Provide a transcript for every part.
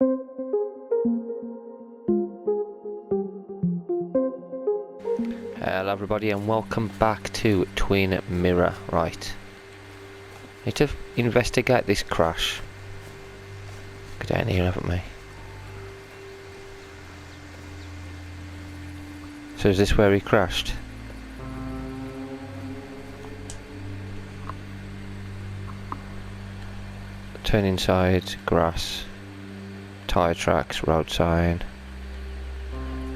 Hello everybody and welcome back to Twin Mirror. Right, need to investigate this crash. Go down here, haven't we? So is this where he crashed? Turn inside, grass, tyre tracks, road sign.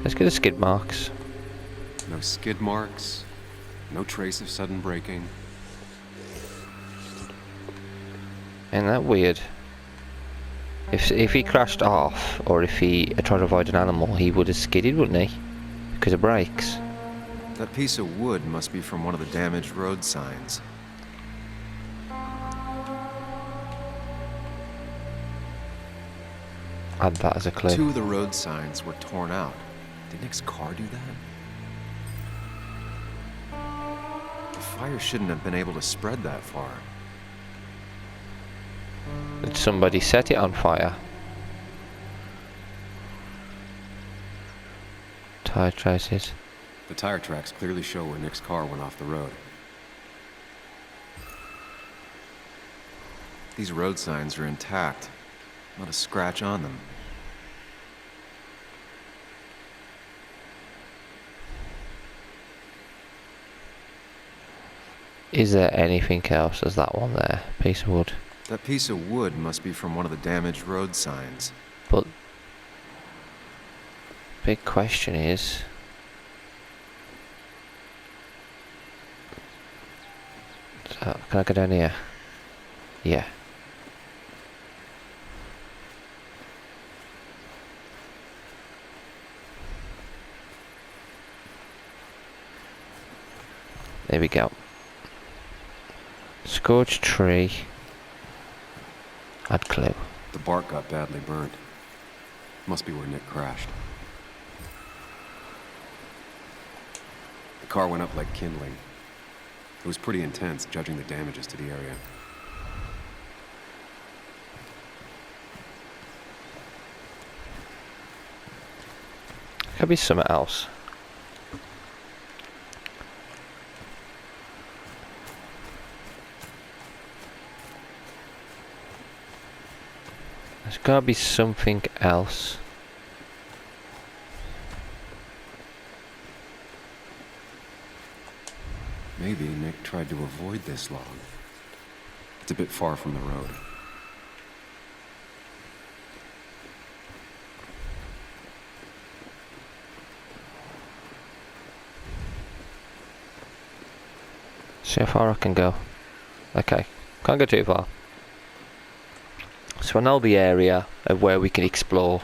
Let's get the skid marks. No skid marks, no trace of sudden braking. Ain't that weird? If he crashed off, or if he tried to avoid an animal, he would have skidded, wouldn't he? Because of brakes. That piece of wood must be from one of the damaged road signs. Add that as a clue. 2 of the road signs were torn out. Did Nick's car do that? The fire shouldn't have been able to spread that far. Did somebody set it on fire? Tire traces. The tire tracks clearly show where Nick's car went off the road. These road signs are intact. Not a scratch on them. Is there anything else? There's that one there. Piece of wood. That piece of wood must be from one of the damaged road signs. But big question is, so, can I go down here? Yeah. There we go. Scorched tree. Add clue. The bark got badly burned. Must be where Nick crashed. The car went up like kindling. It was pretty intense, judging the damages to the area. Could be something else. There's gotta be something else. Maybe Nick tried to avoid this log. It's a bit far from the road. See how far I can go. Okay, can't go too far. So I know the area of where we can explore.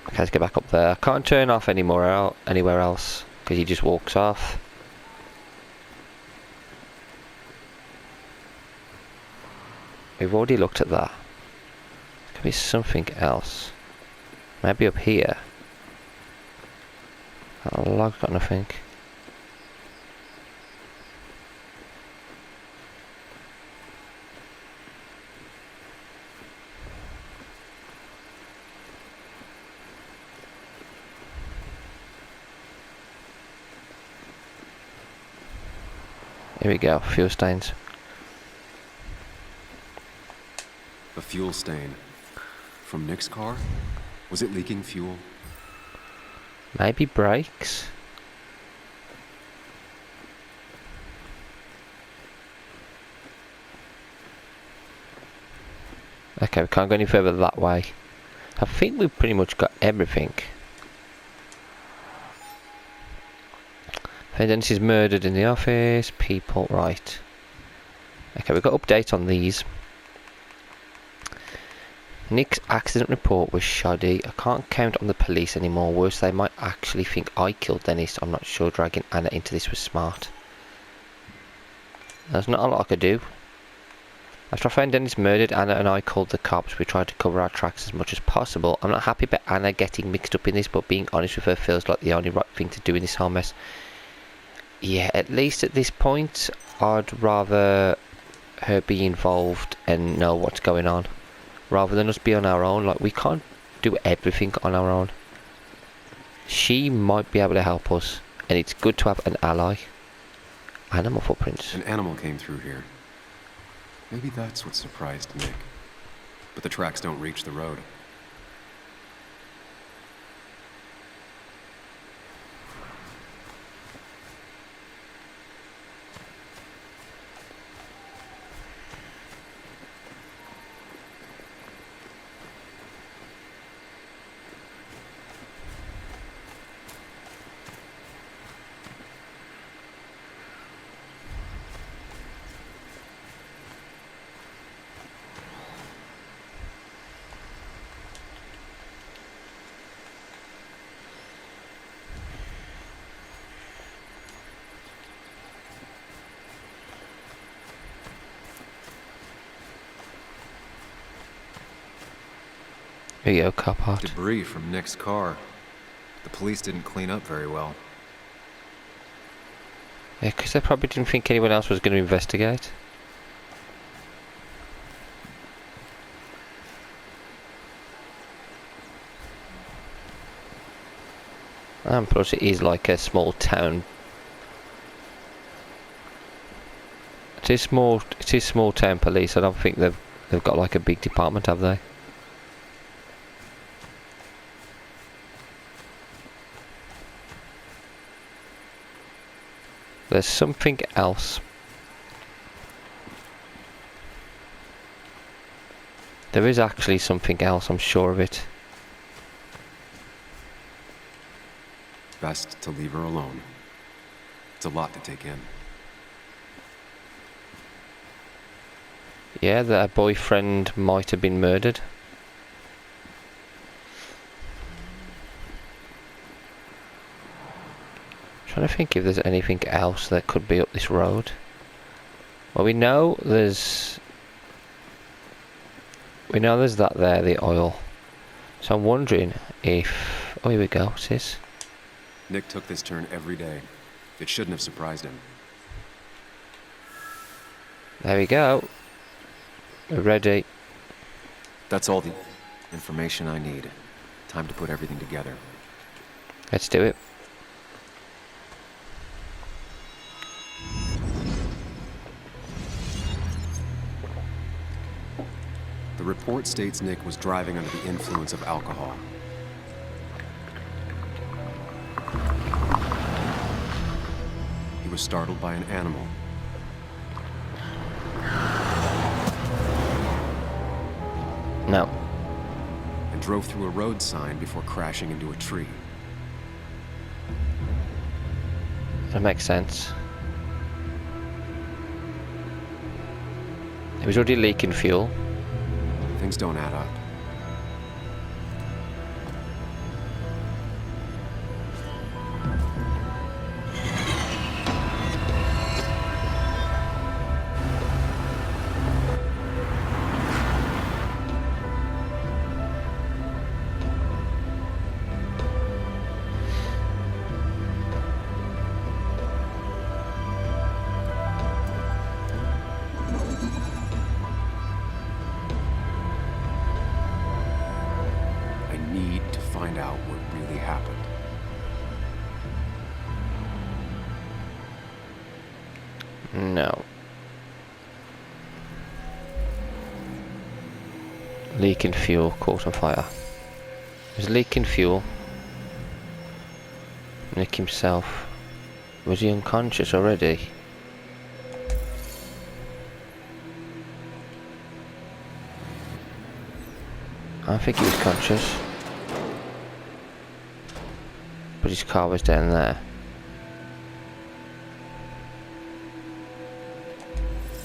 Okay, let's get back up there. I can't turn off anymore anywhere else because he just walks off. We've already looked at that. There could be something else. Maybe up here. That log's got nothing. Here we go, fuel stains. A fuel stain. From Nick's car? Was it leaking fuel? Maybe brakes? Okay, we can't go any further that way. I think we've pretty much got everything. Dennis is murdered in the office. People, right. Okay, we've got update on these. Nick's accident report was shoddy. I can't count on the police anymore. Worse, they might actually think I killed Dennis. I'm not sure dragging Anna into this was smart. There's not a lot I could do. After I found Dennis murdered, Anna and I called the cops. We tried to cover our tracks as much as possible. I'm not happy about Anna getting mixed up in this, but being honest with her feels like the only right thing to do in this whole mess. Yeah, at least at this point, I'd rather her be involved and know what's going on, rather than us be on our own. Like, we can't do everything on our own. She might be able to help us, and it's good to have an ally. Animal footprints. An animal came through here. Maybe that's what surprised Nick. But the tracks don't reach the road. Here you go, car part. Debris from Nick's car. The police didn't clean up very well. Yeah, because they probably didn't think anyone else was going to investigate. And plus it is like a small town. It is small town police. I don't think they've got like a big department, have they? There's something else. There is actually something else, I'm sure of it. Best to leave her alone. It's a lot to take in. Yeah, that her boyfriend might have been murdered. Trying to think if there's anything else that could be up this road. Well, we know there's that there, the oil. So I'm wondering if... Oh, here we go. What's this? Nick took this turn every day. It shouldn't have surprised him. There we go. We're ready. That's all the information I need. Time to put everything together. Let's do it. The report states Nick was driving under the influence of alcohol. He was startled by an animal. No. And drove through a road sign before crashing into a tree. That makes sense. It was already leaking fuel. Things don't add up. Find out what really happened. No. Leaking fuel, caught on fire. It was leaking fuel. Nick himself. Was he unconscious already? I think he was conscious. But his car was down there.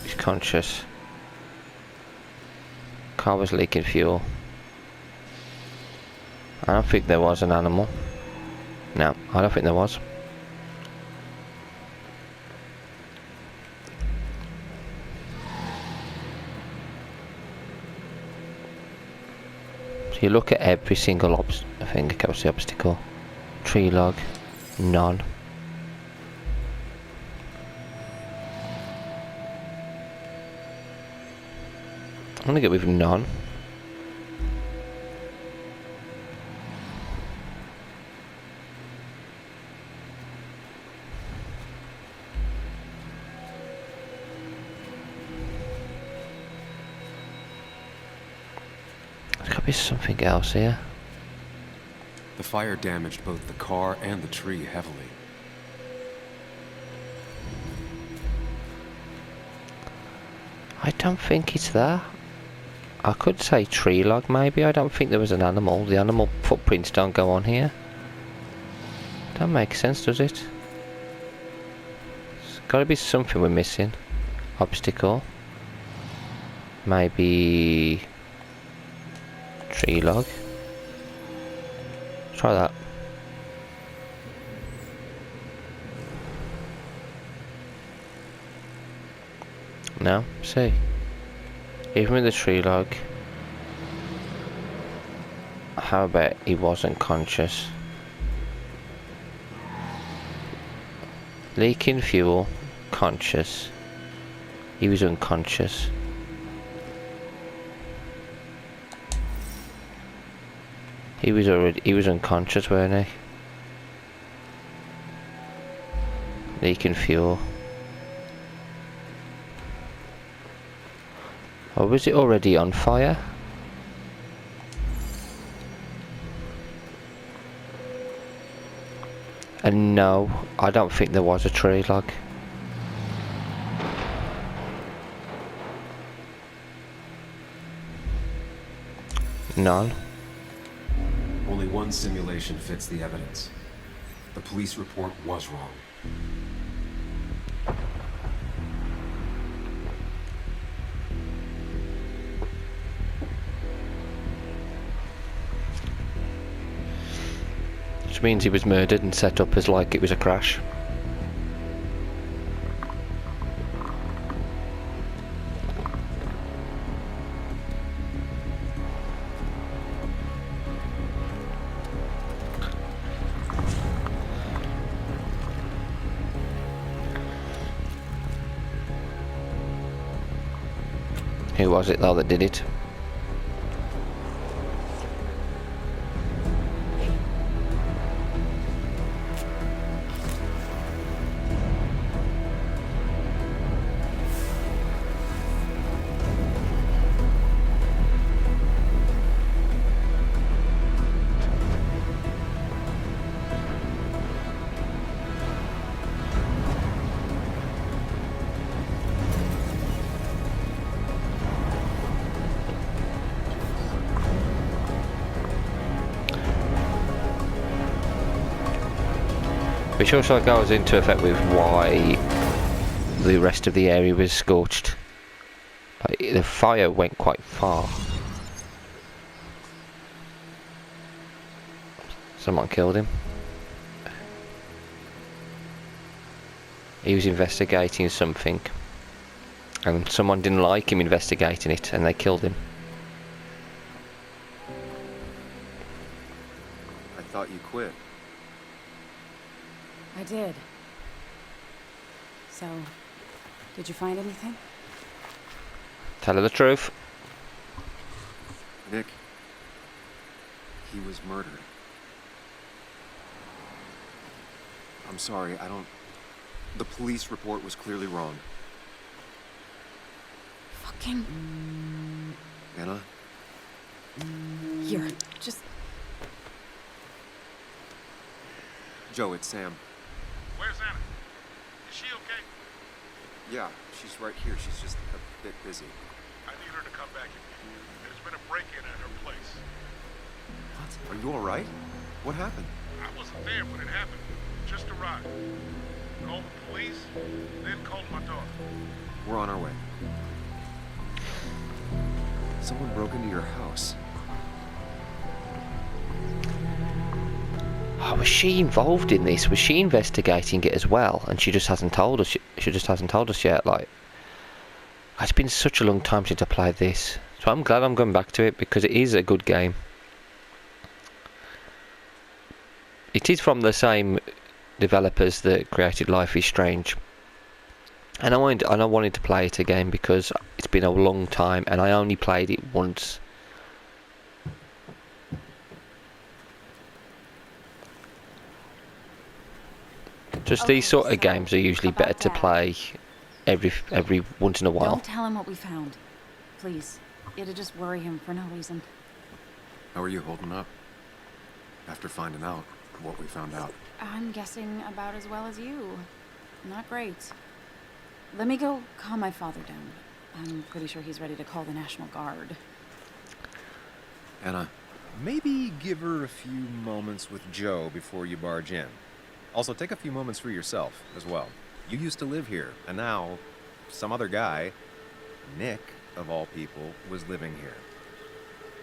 He's conscious. Car was leaking fuel. I don't think there was an animal. No, I don't think there was. So you look at every single obstacle. Tree log, none. gonna go with none. There's gotta be something else here. The fire damaged both the car and the tree heavily. I don't think it's there. I could say tree log maybe. I don't think there was an animal. The animal footprints don't go on here. Don't make sense, does it? There's gotta be something we're missing. Obstacle. Maybe tree log. Try that. No, see. Even with the tree log. How about he wasn't conscious? Leaking fuel, conscious. He was unconscious. He was unconscious, weren't he? Leaking fuel. Or was it already on fire? And no, I don't think there was a tree log. None. Only one simulation fits the evidence. The police report was wrong. Which means he was murdered and set up as like it was a crash. Who was it though that did it? Which also goes into effect with why the rest of the area was scorched. Like, the fire went quite far. Someone killed him. He was investigating something. And someone didn't like him investigating it and they killed him. I thought you quit. I did. So, did you find anything? Tell her the truth. Nick, he was murdered. I'm sorry, the police report was clearly wrong. Fucking... Anna? Here, just... Joe, it's Sam. Where's Anna? Is she okay? Yeah, she's right here. She's just a bit busy. I need her to come back in here. There's been a break-in at her place. What? Are you all right? What happened? I wasn't there when it happened. Just arrived. Called the police, then called my daughter. We're on our way. Someone broke into your house. Oh, was she involved in this? Was she investigating it as well? And she just hasn't told us. She just hasn't told us yet. Like, it's been such a long time since I played this, so I'm glad I'm going back to it because it is a good game. It is from the same developers that created Life is Strange, And I wanted to play it again because it's been a long time, and I only played it once. Just Okay, these sort of so games are usually about better to that. play every once in a while. Don't tell him what we found. Please. It'll just worry him for no reason. How are you holding up? After finding out what we found out. I'm guessing about as well as you. Not great. Let me go calm my father down. I'm pretty sure he's ready to call the National Guard. Anna, Maybe give her a few moments with Joe before you barge in. Also, take a few moments for yourself as well. You used to live here, and now some other guy, Nick, of all people, was living here.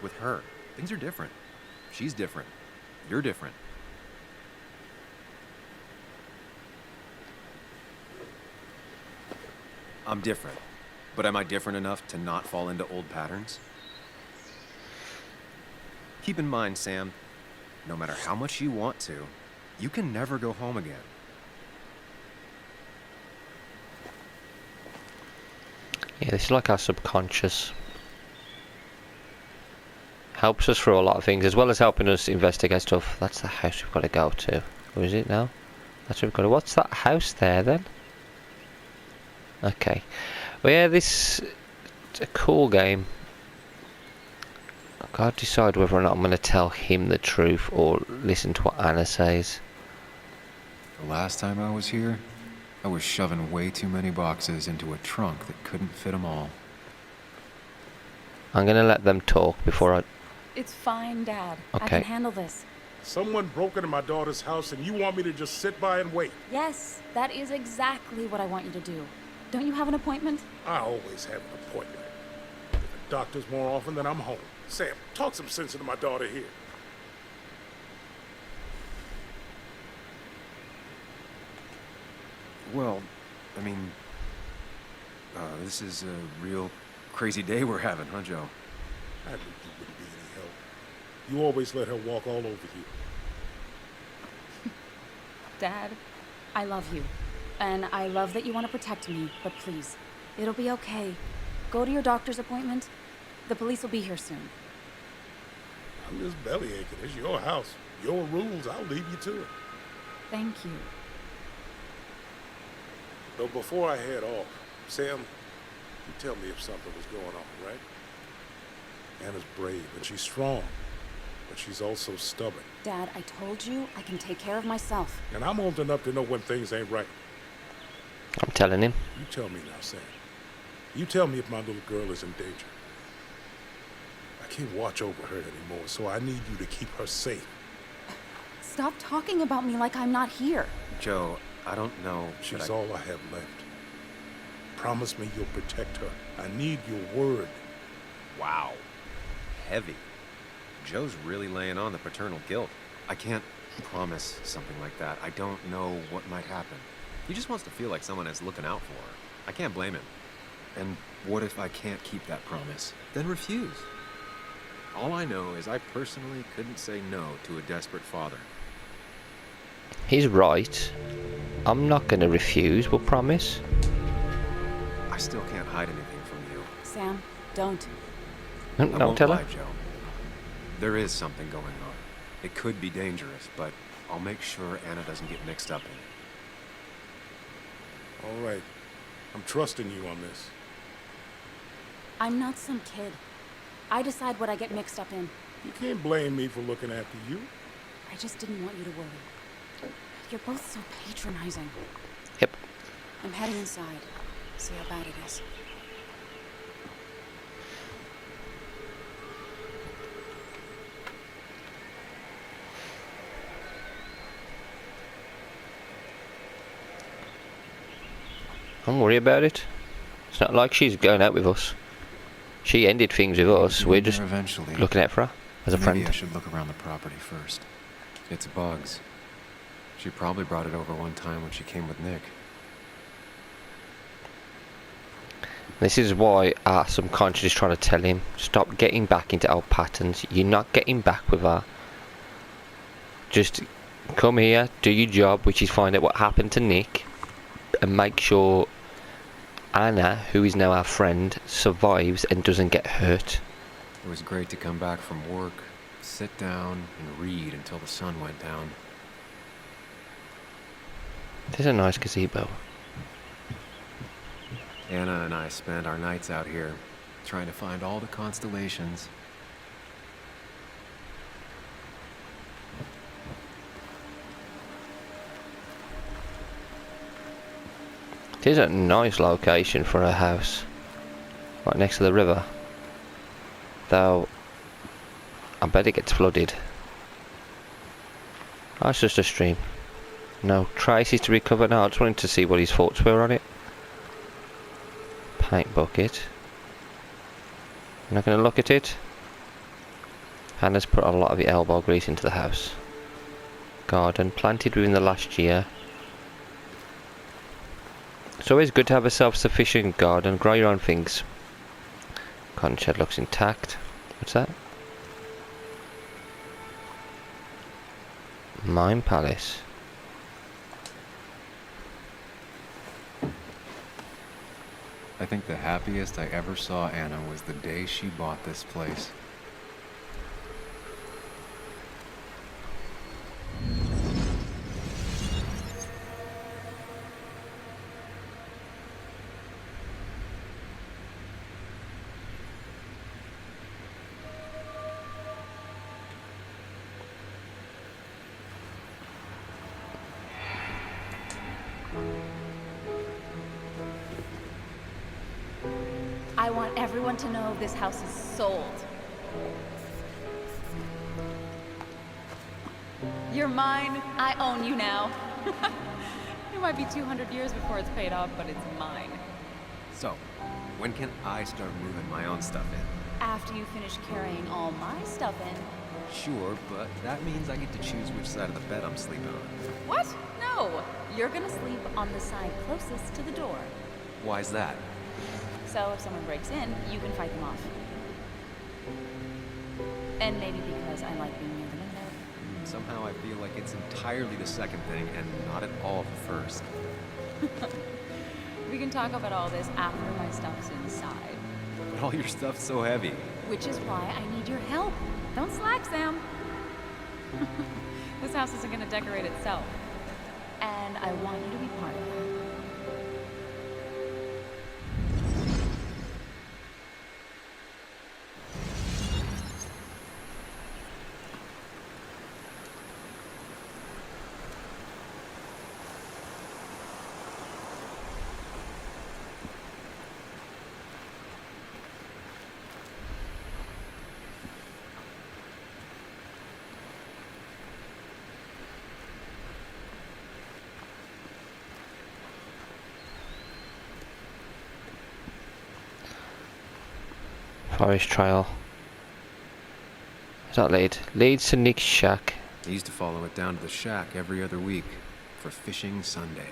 With her. Things are different. She's different. You're different. I'm different. But am I different enough to not fall into old patterns? Keep in mind, Sam, no matter how much you want to, you can never go home again. Yeah, this is like our subconscious. Helps us through a lot of things, as well as helping us investigate stuff. That's the house we've got to go to. Or is it now? That's what we've got to... What's that house there, then? Okay. Well, yeah, it's a cool game. I've got to decide whether or not I'm going to tell him the truth or listen to what Anna says. the last time I was here, I was shoving way too many boxes into a trunk that couldn't fit them all. I'm going to let them talk before I... It's fine, Dad. I Okay. can handle this. Someone broke into my daughter's house and you want me to just sit by and wait? Yes, that is exactly what I want you to do. Don't you have an appointment? I always have an appointment. At the doctor's more often than I'm home. Sam, talk some sense into my daughter here. Well, I mean, this is a real crazy day we're having, huh, Joe? I knew you wouldn't be any help. You always let her walk all over you. Dad, I love you. And I love that you want to protect me, but please, it'll be okay. Go to your doctor's appointment. The police will be here soon. I'm just belly aching. It's your house. Your rules. I'll leave you to it. Thank you. Though before I head off, Sam, you tell me if something was going on, right? Anna's brave and she's strong, but she's also stubborn. Dad, I told you I can take care of myself. And I'm old enough to know when things ain't right. I'm telling him. You tell me now, Sam. You tell me if my little girl is in danger. I can't watch over her anymore, so I need you to keep her safe. Stop talking about me like I'm not here. Joe, I don't know. She's all I have left. Promise me you'll protect her. I need your word. Wow. Heavy. Joe's really laying on the paternal guilt. I can't promise something like that. I don't know what might happen. He just wants to feel like someone is looking out for her. I can't blame him. And what if I can't keep that promise? Then refuse. All I know is I personally couldn't say no to a desperate father. He's right. I'm not going to refuse, but promise. I still can't hide anything from you. Sam, don't. I Don't won't tell lie, her. Joe. There is something going on. It could be dangerous, but I'll make sure Anna doesn't get mixed up in it. All right. I'm trusting you on this. I'm not some kid. I decide what I get mixed up in. You can't blame me for looking after you. I just didn't want you to worry. You're both so patronizing. Yep. I'm heading inside. See how bad it is. Don't worry about it. It's not like she's going out with us. She ended things with us. We'll We're be just there eventually. looking out for her as a Maybe friend. I should look around the property first. It's bugs. She probably brought it over one time when she came with Nick. This is why our subconscious is trying to tell him, stop getting back into old patterns. You're not getting back with her. Just come here, do your job, which is find out what happened to Nick, and make sure Anna, who is now our friend, survives and doesn't get hurt. It was great to come back from work, sit down, and read until the sun went down. There's a nice gazebo. Anna and I spent our nights out here, trying to find all the constellations. It is a nice location for a house. Right next to the river. Though, I bet it gets flooded. Oh, it's just a stream. No traces to recover. No, I just wanted to see what his thoughts were on it. Paint bucket. I'm not going to look at it. Hannah's put a lot of the elbow grease into the house. Garden planted within the last year. It's always good to have a self-sufficient garden. Grow your own things. Cotton shed looks intact. What's that? Mine Palace. I think the happiest I ever saw Anna was the day she bought this place. I want everyone to know this house is sold. You're mine. I own you now. It might be 200 years before it's paid off, but it's mine. So, when can I start moving my own stuff in? After you finish carrying all my stuff in. Sure, but that means I get to choose which side of the bed I'm sleeping on. What? No. You're gonna sleep on the side closest to the door. Why's that? So if someone breaks in, you can fight them off. And maybe because I like being near the window. Somehow I feel like it's entirely the second thing and not at all the first. We can talk about all this after my stuff's inside. But all your stuff's so heavy. Which is why I need your help. Don't slack, Sam. This house isn't gonna decorate itself. And I want you to be part of that. Forest trail. Does that lead? Leads to Nick's shack. I used to follow it down to the shack every other week for fishing Sunday.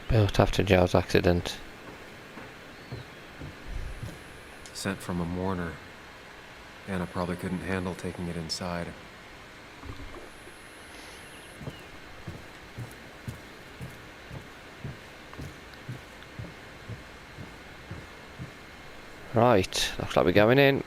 Built after Joe's accident. Sent from a mourner. Anna probably couldn't handle taking it inside. Right, looks like we're going in.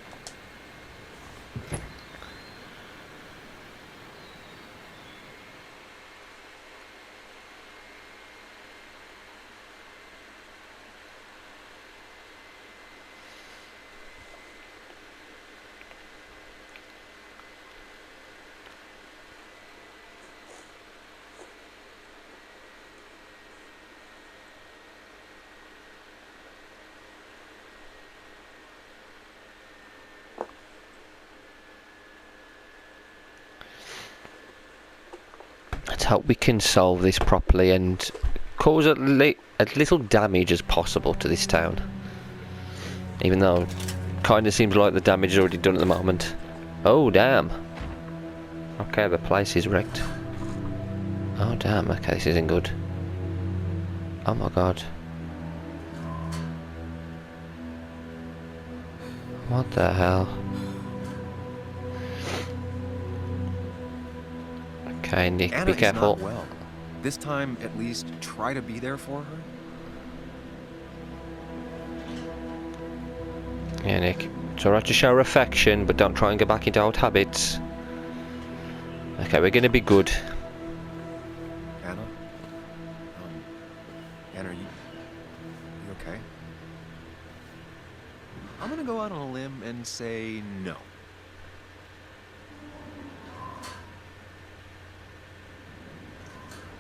Let's hope we can solve this properly and cause as little damage as possible to this town. Even though kind of seems like the damage is already done at the moment. Oh damn. Okay, the place is wrecked. Oh damn, okay, this isn't good. Oh my god. What the hell? Okay, Nick, Anna be is careful. not well. This time, at least, try to be there for her. Yeah, Nick. It's alright to show affection, but don't try and go back into old habits. Okay, we're gonna be good. Anna? Anna, are you okay? I'm gonna go out on a limb and say no.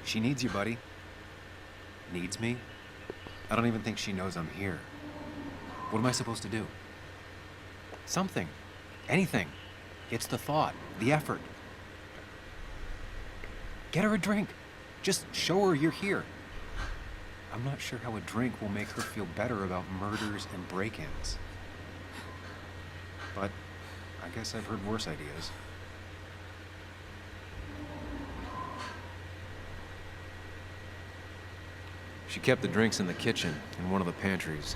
She needs you, buddy. Needs me? I don't even think she knows I'm here. What am I supposed to do? Something. Anything. It's the thought, the effort. Get her a drink. Just show her you're here. I'm not sure how a drink will make her feel better about murders and break-ins. But I guess I've heard worse ideas. She kept the drinks in the kitchen, in one of the pantries.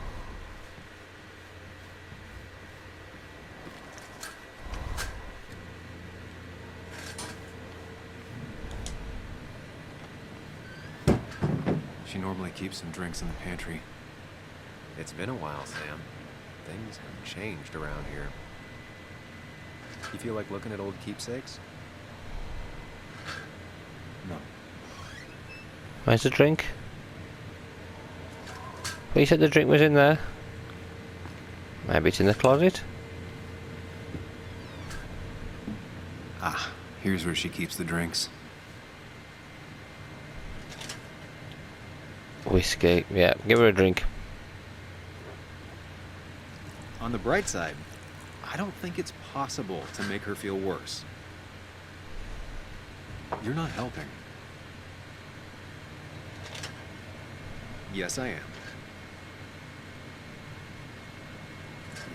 She normally keeps some drinks in the pantry. It's been a while, Sam. Things have changed around here. You feel like looking at old keepsakes? No. Where's the drink? Well, you said the drink was in there. Maybe it's in the closet? Ah, here's where she keeps the drinks. Whiskey. Yeah, give her a drink. On the bright side, I don't think it's possible to make her feel worse. You're not helping. Yes, I am.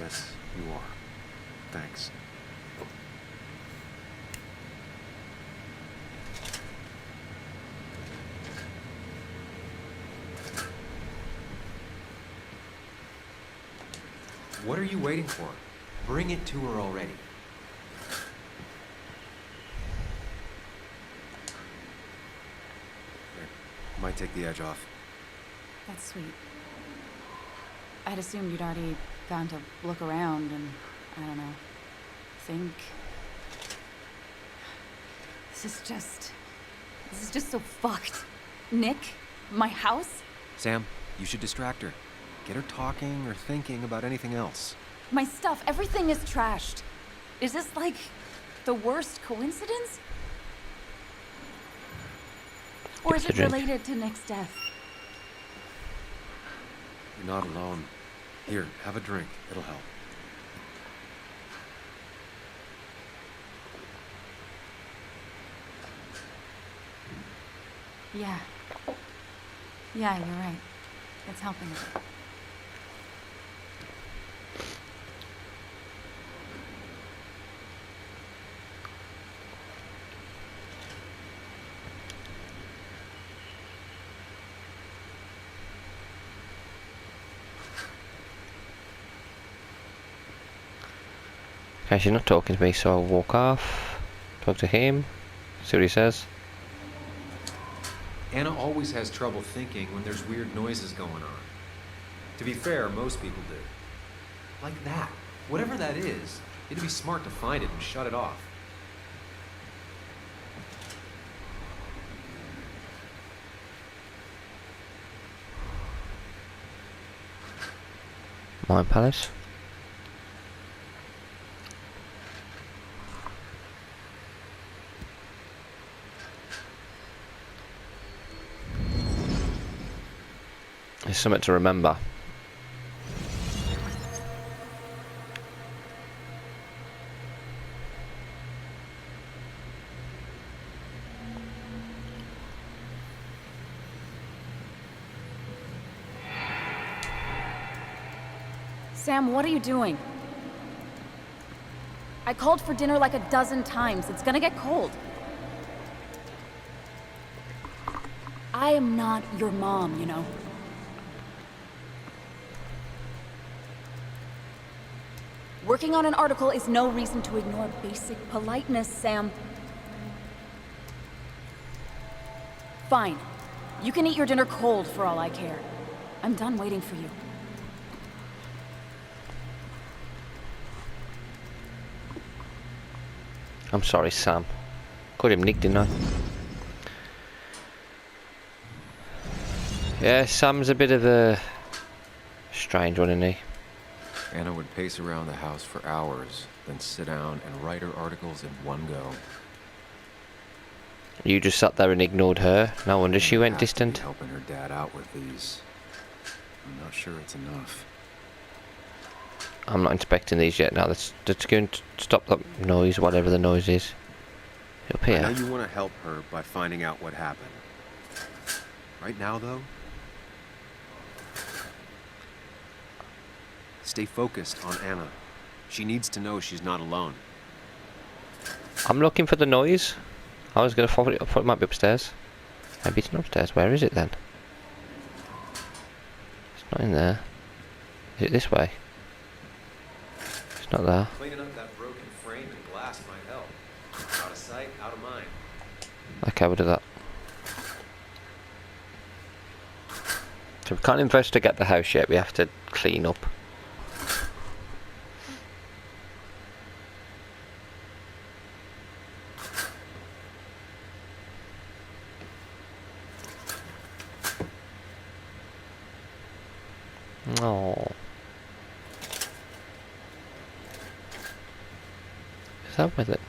Yes, you are. Thanks. What are you waiting for? Bring it to her already. There. Might take the edge off. That's sweet. I'd assumed you'd already gone to look around and, I don't know, think. This is just so fucked. Nick, my house, Sam, you should distract her. Get her talking or thinking about anything else. my stuff, everything is trashed. Is this like the worst coincidence? Or is Give it us a drink. related to Nick's death? You're not alone. Here, have a drink. It'll help. Yeah. Yeah, you're right. It's helping a bit. Okay, she's not talking to me, so I'll walk off. Talk to him. See what he says. Anna always has trouble thinking when there's weird noises going on. To be fair, most people do. Like that. Whatever that is, it'd be smart to find it and shut it off. Mind Palace. There's something to remember. Sam, what are you doing? I called for dinner like a dozen times. It's gonna get cold. I am not your mom, you know? Working on an article is no reason to ignore basic politeness, Sam. Fine. You can eat your dinner cold for all I care. I'm done waiting for you. I'm sorry, Sam. Called him Nick, didn't I? Yeah, Sam's a bit of a strange one, isn't he? Anna would pace around the house for hours, then sit down and write her articles in one go. You just sat there and ignored her. No wonder she went Have to be distant. helping her dad out with these. I'm not sure it's enough. I'm not inspecting these yet. Now let's go and stop that noise, whatever the noise is. Up I know here. you want to help her by finding out what happened. Right now, though, stay focused on Anna. She needs to know she's not alone. I'm looking for the noise. I was going to follow it up. It might be upstairs. Maybe it's not upstairs. Where is it then? It's not in there. Is it this way? It's not there. Cleaning up that broken frame and glass might help. Out of sight, out of mind. Okay, we'll do that. So we can't investigate the house yet. We have to clean up. Oh. Is that with it?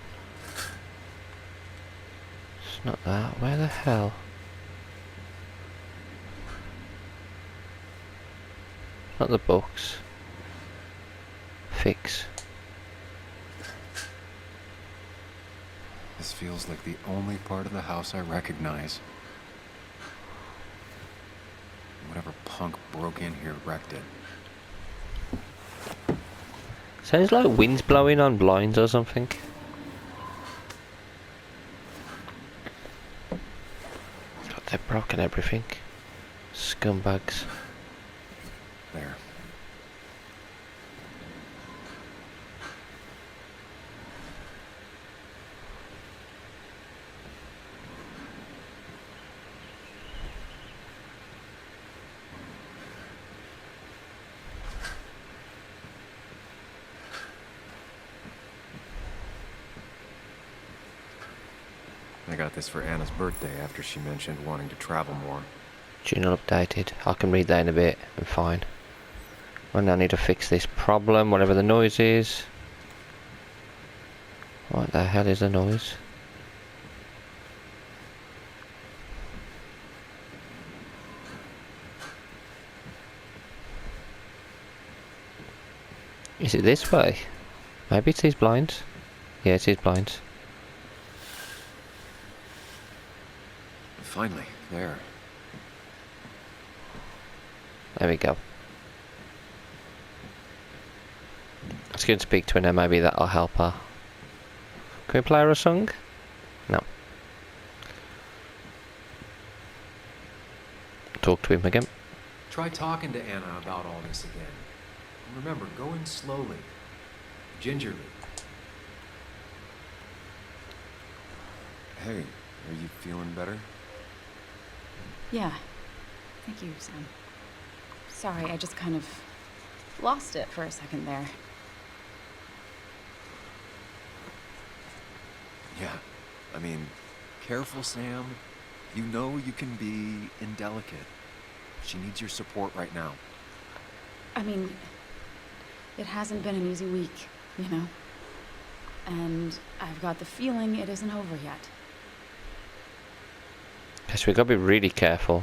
It's not that. Where the hell? Not the books. Fix. This feels like the only part of the house I recognize. Whatever punk broke in here wrecked it. Sounds like wind's blowing on blinds or something. God, they've broken everything. Scumbags. There. I got this for Anna's birthday after she mentioned wanting to travel more. Journal updated. I can read that in a bit. I'm fine. Well, I need to fix this problem, whatever the noise is. What the hell is the noise? Is it this way? Maybe it's these blinds. Yeah, it's these blinds. Finally, there. There we go. Let's go and speak to her now, maybe that'll help her. Can we play her a song? No. Talk to him again. Try talking to Anna about all this again. And remember, go in slowly. Gingerly. Hey, are you feeling better? Yeah. Thank you, Sam. Sorry, I just kind of lost it for a second there. Yeah. I mean, careful, Sam. You know you can be indelicate. She needs your support right now. I mean, it hasn't been an easy week, you know? And I've got the feeling it isn't over yet. Yes, we gotta be really careful.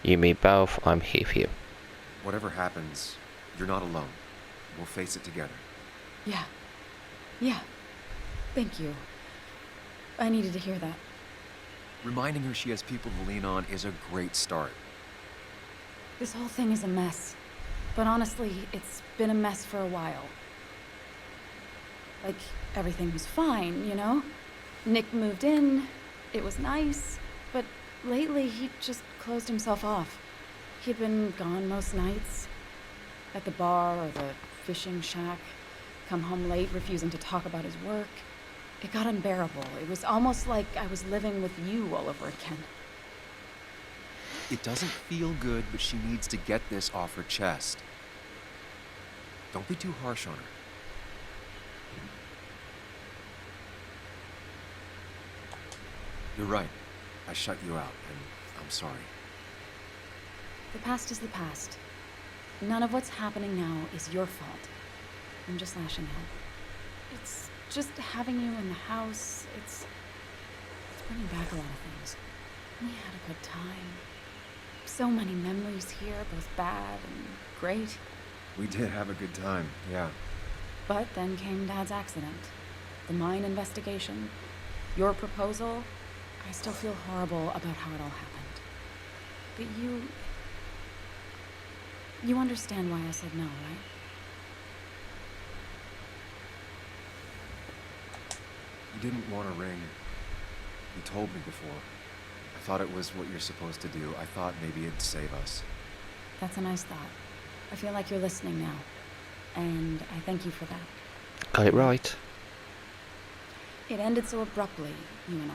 You, me, both. I'm here for you. Whatever happens, you're not alone. We'll face it together. Yeah. Yeah. Thank you. I needed to hear that. Reminding her she has people to lean on is a great start. This whole thing is a mess. But honestly, it's been a mess for a while. Like, everything was fine, you know? Nick moved in, it was nice, but lately he just closed himself off. He'd been gone most nights, at the bar or the fishing shack, come home late, refusing to talk about his work. It got unbearable. It was almost like I was living with you all over again. It doesn't feel good, but she needs to get this off her chest. Don't be too harsh on her. You're right. I shut you out, and I'm sorry. The past is the past. None of what's happening now is your fault. I'm just lashing out. It's just having you in the house. It's bringing back a lot of things. We had a good time. So many memories here, both bad and great. We did have a good time, yeah. But then came Dad's accident. The mine investigation. Your proposal. I still feel horrible about how it all happened. But you understand why I said no, right? You didn't want a ring. You told me before. I thought it was what you're supposed to do. I thought maybe it'd save us. That's a nice thought. I feel like you're listening now. And I thank you for that. Got it right. It ended so abruptly, you and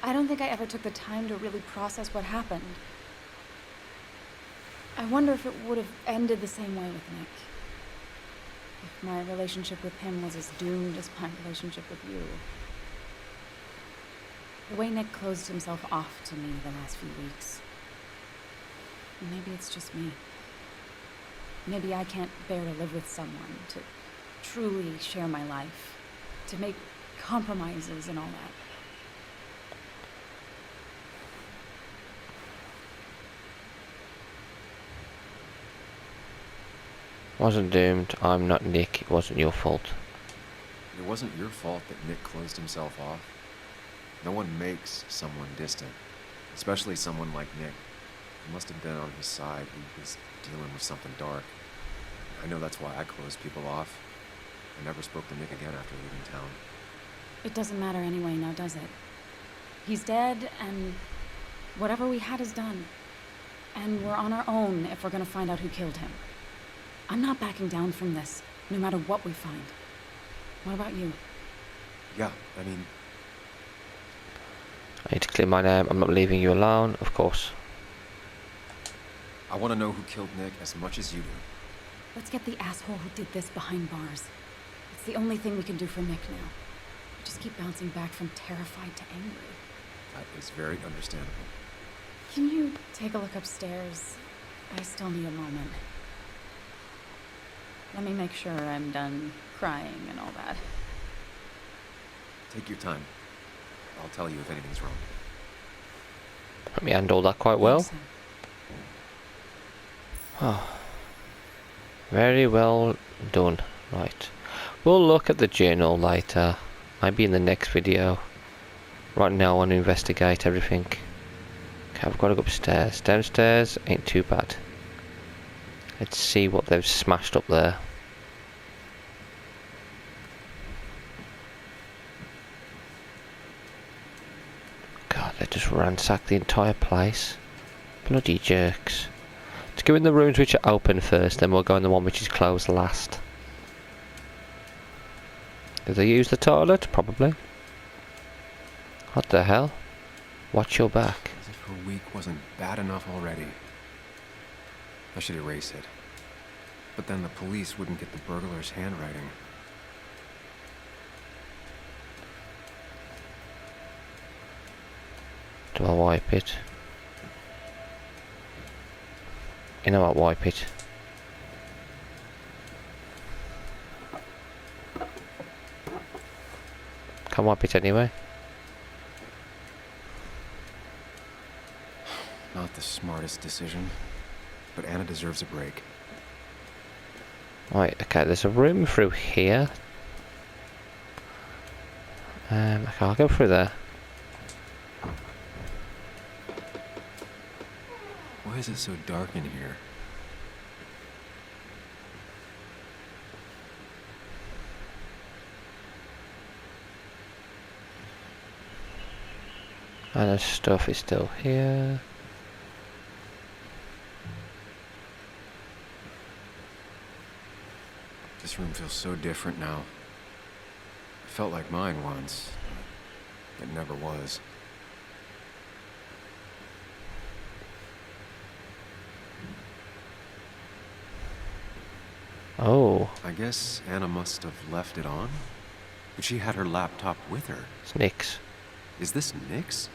I don't think I ever took the time to really process what happened. I wonder if it would have ended the same way with Nick. If my relationship with him was as doomed as my relationship with you. The way Nick closed himself off to me the last few weeks. Maybe it's just me. Maybe I can't bear to live with someone, to truly share my life, to make compromises and all that. Wasn't doomed. I'm not Nick. It wasn't your fault. It wasn't your fault that Nick closed himself off. No one makes someone distant, especially someone like Nick. He must have been on his side. He was dealing with something dark. I know that's why I closed people off. I never spoke to Nick again after leaving town. It doesn't matter anyway, now does it? He's dead, and whatever we had is done. And we're on our own if we're gonna find out who killed him. I'm not backing down from this, no matter what we find. What about you? Yeah, I mean, I need to clear my name. I'm not leaving you alone, of course. I want to know who killed Nick as much as you do. Let's get the asshole who did this behind bars. It's the only thing we can do for Nick now. We just keep bouncing back from terrified to angry. That is very understandable. Can you take a look upstairs? I still need a moment. Let me make sure I'm done crying and all that. Take your time. I'll tell you if anything's wrong. Let me handle that quite well. Thanks, Sam. Oh. Very well done. Right. We'll look at the journal later. Maybe in the next video. Right now I want to investigate everything. Okay, I've got to go upstairs. Downstairs ain't too bad. Let's see what they've smashed up there. God, they just ransacked the entire place. Bloody jerks. Let's go in the rooms which are open first, then we'll go in the one which is closed last. Did they use the toilet? Probably. What the hell? Watch your back. As if her week wasn't bad enough already. I should erase it. But then the police wouldn't get the burglar's handwriting. Do I wipe it? You know what, wipe it. Can't wipe it anyway. Not the smartest decision, but Anna deserves a break. Right, okay, there's a room through here. Okay, I'll go through there. Why is it so dark in here? And her stuff is still here. This room feels so different now. It felt like mine once. It never was. Oh, I guess Anna must have left it on. But she had her laptop with her. it's Nick's. Is this Nick's?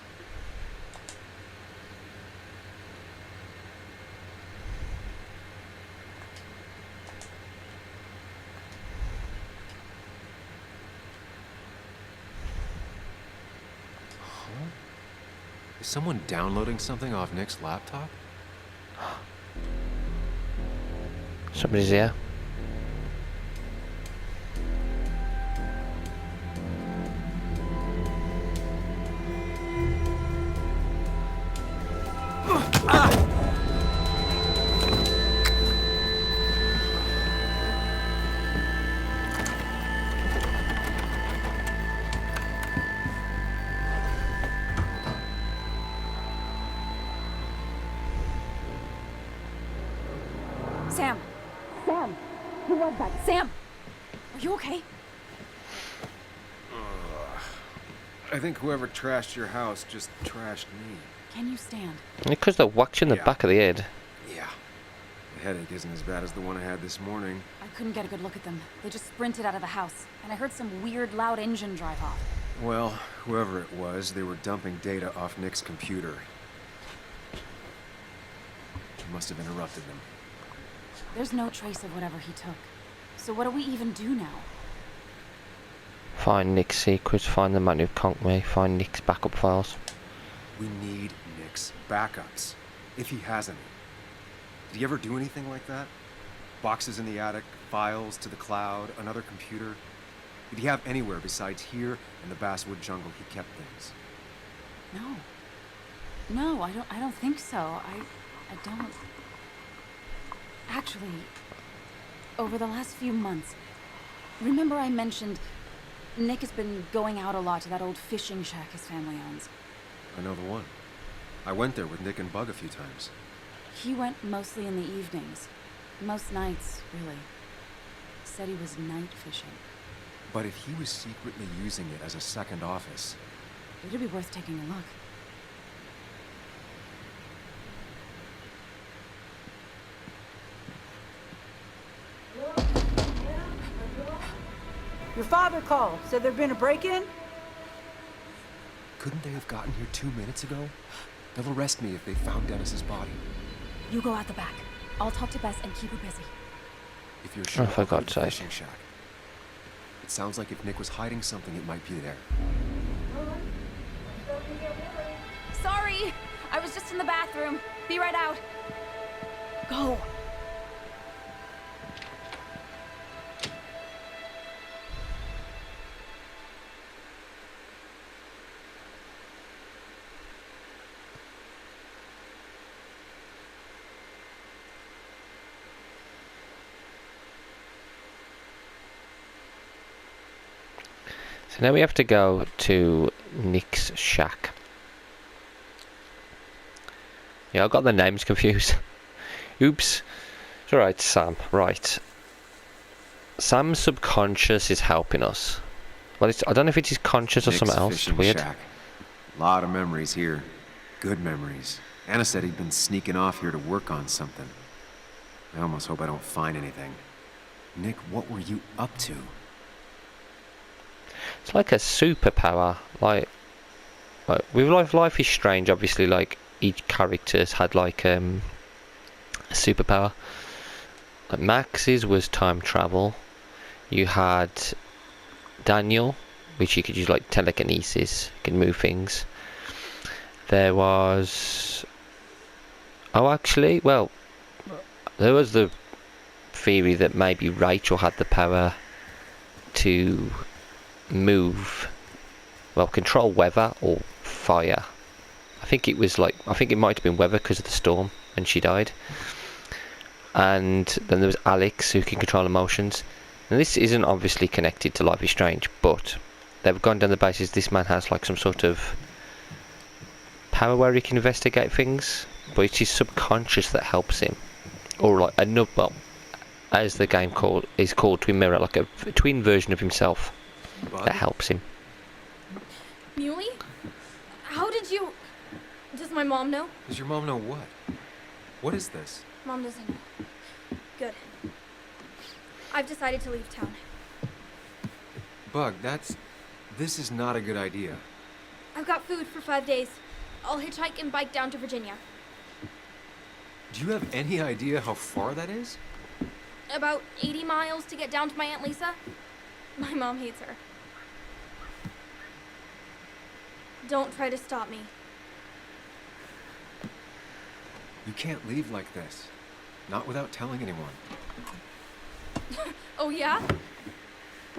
Huh? Is someone downloading something off Nick's laptop? Somebody's here. Sam! Sam! Who was that? Sam! Are you okay? I think whoever trashed your house just trashed me. Can you stand? Because they're whacked you in the Yeah. back of the head. Yeah. The headache isn't as bad as the one I had this morning. I couldn't get a good look at them. They just sprinted out of the house, and I heard some weird, loud engine drive off. Well, whoever it was, they were dumping data off Nick's computer. He must have interrupted them. There's no trace of whatever he took. So what do we even do now? Find Nick's secrets, find the man who conked me, find Nick's backup files. We need Nick's backups, if he has any. Did he ever do anything like that? Boxes in the attic, files to the cloud, another computer? Did he have anywhere besides here in the basswood jungle he kept things? No. No, I don't think so. I don't... Actually, over the last few months, remember I mentioned Nick has been going out a lot to that old fishing shack his family owns. I know the one. I went there with Nick and Bug a few times. He went mostly in the evenings. Most nights, really. Said he was night fishing. But if he was secretly using it as a second office, It'd be worth taking a look. Your father called, said there'd been a break-in? couldn't they have gotten here 2 minutes ago? They'll arrest me if they found Dennis's body. You go out the back. I'll talk to Bess and keep her busy. If you're sure, Oh, for I'll go to God's the sake. fishing shack. It sounds like if Nick was hiding something, it might be there. Sorry! I was just in the bathroom. Be right out. Go. So now we have to go to Nick's shack. Yeah, I got the names confused. Oops. It's alright, Sam. Right. Sam's subconscious is helping us. Well, I don't know if it's his conscious or Nick's something else. fishing Weird. shack. Lot of memories here. Good memories. Anna said he'd been sneaking off here to work on something. I almost hope I don't find anything. Nick, what were you up to? It's like a superpower. Like with Life is Strange, obviously, like each character's had like a superpower. Like Max's was time travel. You had Daniel, which you could use like telekinesis, you can move things. There was well, there was the theory that maybe Rachel had the power to control weather or fire. I think it might have been weather because of the storm and she died. And then there was Alex, who can control emotions. And this isn't obviously connected to Life is Strange, but they've gone down the basis this man has like some sort of power where he can investigate things, but it's his subconscious that helps him. Or like another, well, as the game is called, Twin Mirror, like a twin version of himself Bud? that helps him. Muley? How did you... Does my mom know? Does your mom know what? What is this? Mom doesn't know. Good. I've decided to leave town. Bug, this is not a good idea. I've got food for 5 days. I'll hitchhike and bike down to Virginia. Do you have any idea how far that is? About 80 miles to get down to my Aunt Lisa. My mom hates her. Don't try to stop me. You can't leave like this. Not without telling anyone. Oh, yeah?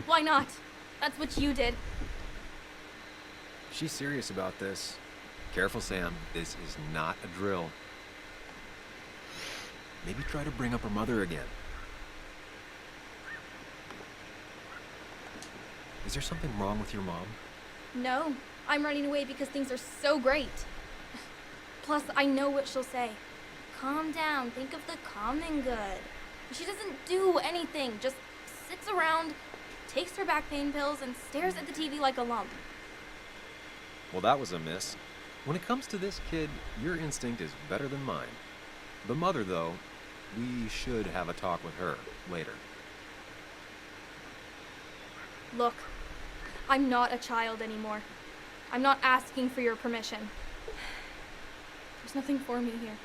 Why not? That's what you did. She's serious about this. Careful, Sam. This is not a drill. Maybe try to bring up her mother again. Is there something wrong with your mom? No, I'm running away because things are so great. Plus, I know what she'll say. Calm down, think of the common good. She doesn't do anything, just sits around, takes her back pain pills, and stares at the TV like a lump. Well, that was a miss. When it comes to this kid, your instinct is better than mine. The mother, though, we should have a talk with her later. Look, I'm not a child anymore. I'm not asking for your permission. There's nothing for me here.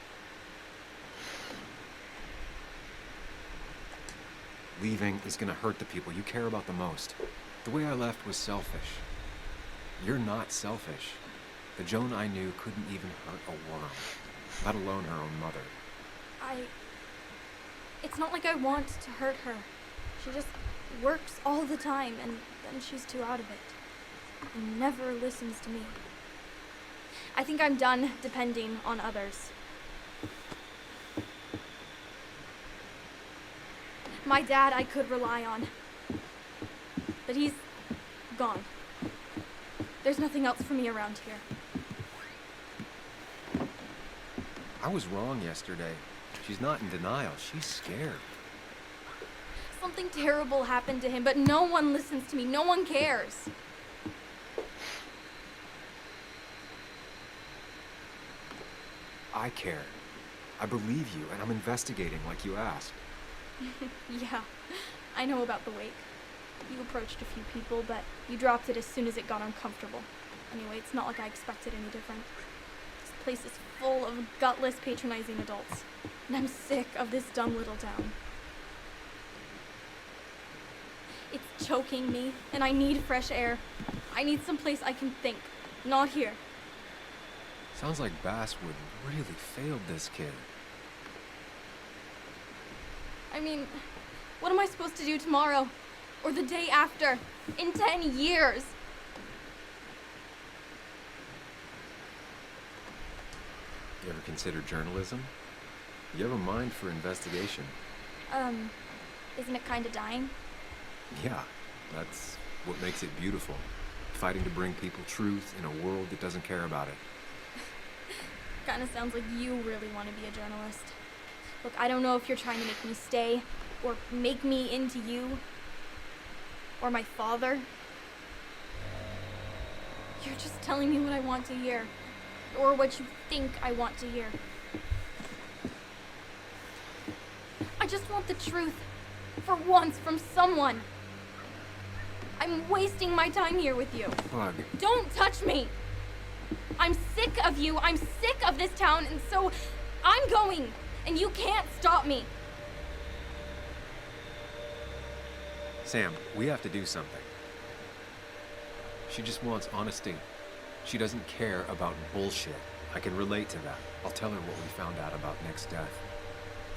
Leaving is gonna hurt the people you care about the most. The way I left was selfish. You're not selfish. The Joan I knew couldn't even hurt a worm, let alone her own mother. It's not like I want to hurt her. She just works all the time, and then she's too out of it. And never listens to me. I think I'm done depending on others. My dad I could rely on. But he's gone. There's nothing else for me around here. I was wrong yesterday. She's not in denial. She's scared. Something terrible happened to him, but no one listens to me. No one cares. I care. I believe you, and I'm investigating like you asked. Yeah, I know about the wake. You approached a few people, but you dropped it as soon as it got uncomfortable. Anyway, it's not like I expected any different. This place is full of gutless, patronizing adults, and I'm sick of this dumb little town. It's choking me, and I need fresh air. I need someplace I can think, not here. Sounds like Basswood really failed this kid. I mean, what am I supposed to do tomorrow? Or the day after? In 10 years? You ever considered journalism? You have a mind for investigation. Isn't it kinda dying? Yeah, that's what makes it beautiful. Fighting to bring people truth in a world that doesn't care about it. Kinda sounds like you really want to be a journalist. Look, I don't know if you're trying to make me stay, or make me into you, or my father. You're just telling me what I want to hear, or what you think I want to hear. I just want the truth, for once, from someone. I'm wasting my time here with you. Bug. Don't touch me! I'm sick of you, I'm sick of this town, and so I'm going, and you can't stop me. Sam, we have to do something. She just wants honesty. She doesn't care about bullshit. I can relate to that. I'll tell her what we found out about Nick's death.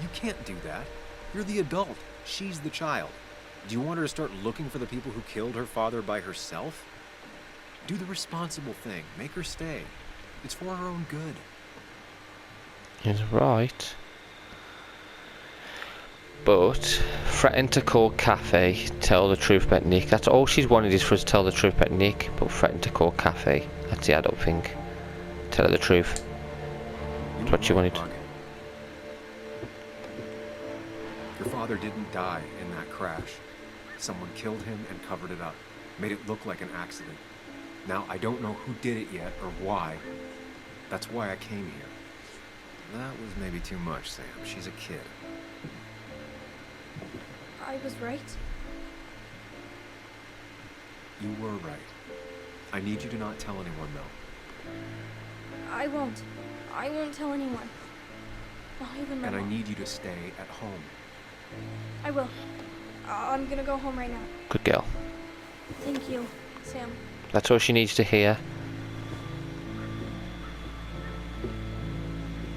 You can't do that. You're the adult. She's the child. Do you want her to start looking for the people who killed her father by herself? Do the responsible thing. Make her stay. It's for her own good. He's right. But threaten to call Cafe, tell the truth about Nick. That's all she's wanted, is for us to tell the truth about Nick. But threaten to call Cafe. That's the adult thing. Tell her the truth. You What she were right, wanted. Bug. Your father didn't die in that crash. Someone killed him and covered it up. Made it look like an accident. Now, I don't know who did it yet or why. That's why I came here. That was maybe too much, Sam. She's a kid. I was right. You were right. I need you to not tell anyone, though. I won't. I won't tell anyone. Not even my And I mom. need you to stay at home. I will. I'm gonna go home right now. Good girl. Thank you, Sam. That's all she needs to hear.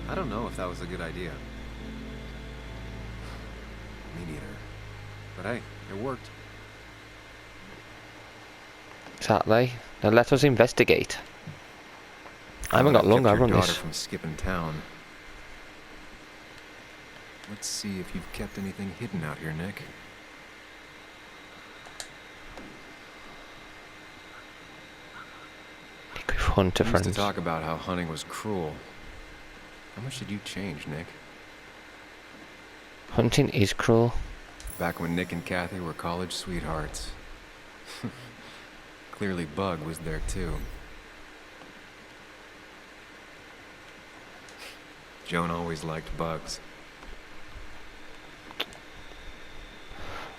I don't know if that was a good idea. Me neither. But hey, it worked. Exactly. Now let us investigate. I haven't got long kept over your on daughter this. from skipping town. Let's see if you've kept anything hidden out here, Nick. Nick with Hunter We used to friends. talk about how hunting was cruel. How much did you change, Nick? Hunting is cruel. Back when Nick and Kathy were college sweethearts. Clearly Bug was there too. Joan always liked bugs.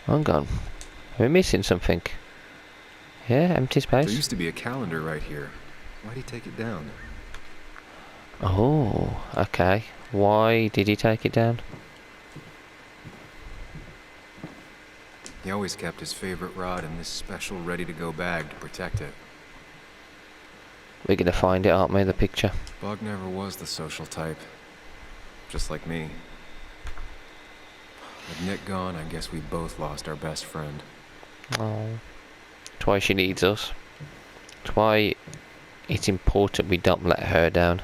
Hang on. Are we missing something? Yeah, empty There space. used to be a calendar right here. Why'd he take it down? Oh, okay. Why did he take it down? He always kept his favorite rod in this special ready-to-go bag to protect it. We're gonna find it, aren't we, the picture? Bug never was the social type. Just like me. With Nick gone, I guess we both lost our best friend. Oh. That's why she needs us. That's why it's important we don't let her down.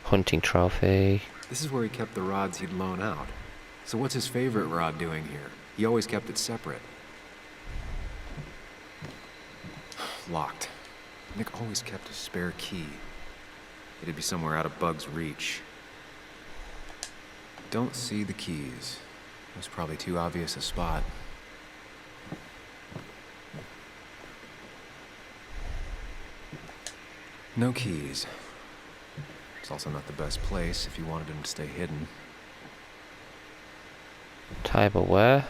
Hunting trophy. This is where he kept the rods he'd loan out. So what's his favorite rod doing here? He always kept it separate. Locked. Nick always kept a spare key. It'd be somewhere out of Bug's reach. Don't see the keys. It was probably too obvious a spot. No keys. It's also not the best place if you wanted him to stay hidden. Tableware.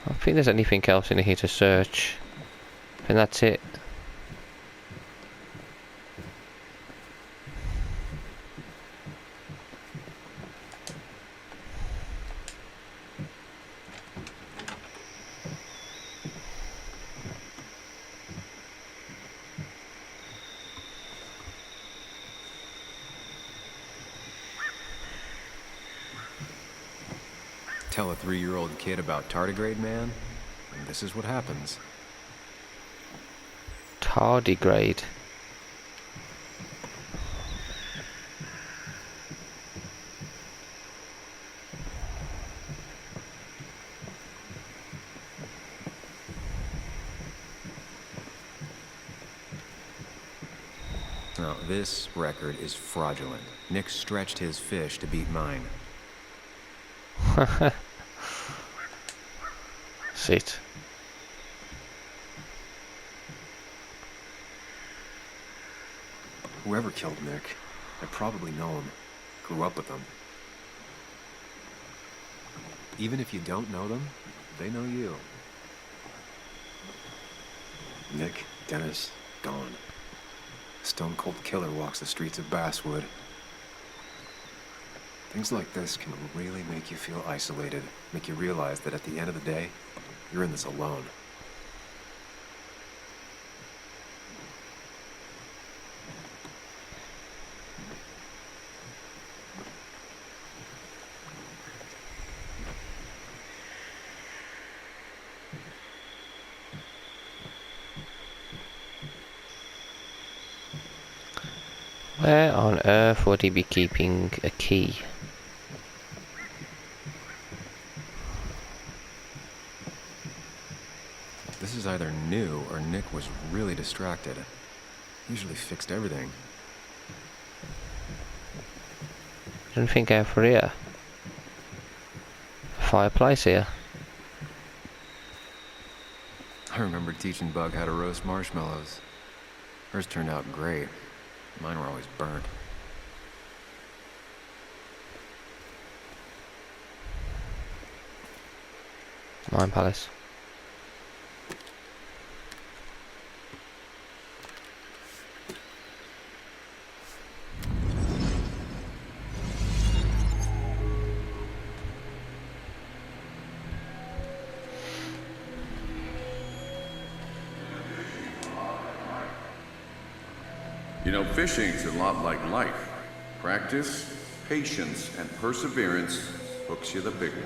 I don't think there's anything else in here to search. I think that's it. Tell a 3-year-old kid about tardigrade man, and this is what happens. Tardigrade. Now, this record is fraudulent. Nick stretched his fish to beat mine. Sit. Whoever killed Nick, I probably know him. Grew up with him. Even if you don't know them, they know you. Nick, Dennis, gone. Stone cold killer walks the streets of Basswood. Things like this can really make you feel isolated, make you realize that at the end of the day, you're in this alone. Where on earth would he be keeping a key? This is either new or Nick was really distracted. Usually fixed everything. Anything out for here? Fireplace here. I remember teaching Bug how to roast marshmallows. Hers turned out great. Mine were always burnt. Mine palace. You know, fishing's a lot like life. Practice, patience, and perseverance hooks you the big one.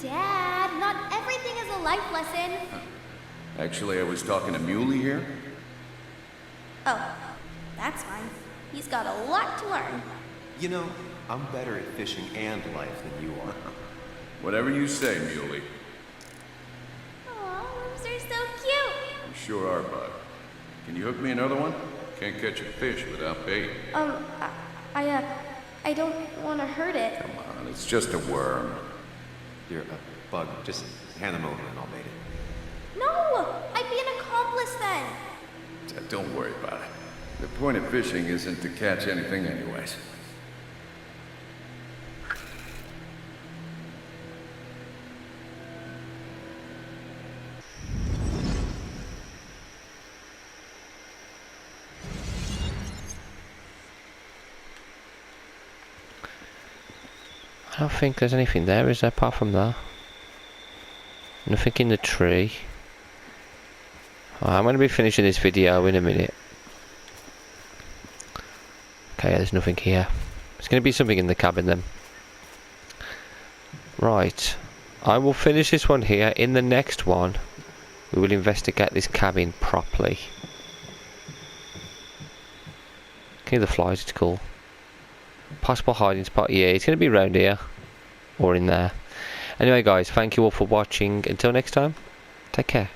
Dad, not everything is a life lesson. Actually, I was talking to Muley here. Oh, that's fine. He's got a lot to learn. You know, I'm better at fishing and life than you are. Whatever you say, Muley. Aw, worms are so cute. You sure are, bud. Can you hook me another one? Can't catch a fish without bait. I don't want to hurt it. Come on, it's just a worm. You're a bug. Just hand them over and I'll bait it. No, I'd be an accomplice then. Don't worry about it. The point of fishing isn't to catch anything anyways. I don't think there's anything there, is there, apart from that? Nothing in the tree. I'm going to be finishing this video in a minute. Okay, there's nothing here. There's going to be something in the cabin then. Right. I will finish this one here. In the next one, we will investigate this cabin properly. Can you hear the flies? It's cool. Possible hiding spot. Yeah, it's going to be around here. Or in there. Anyway guys, thank you all for watching. Until next time, take care.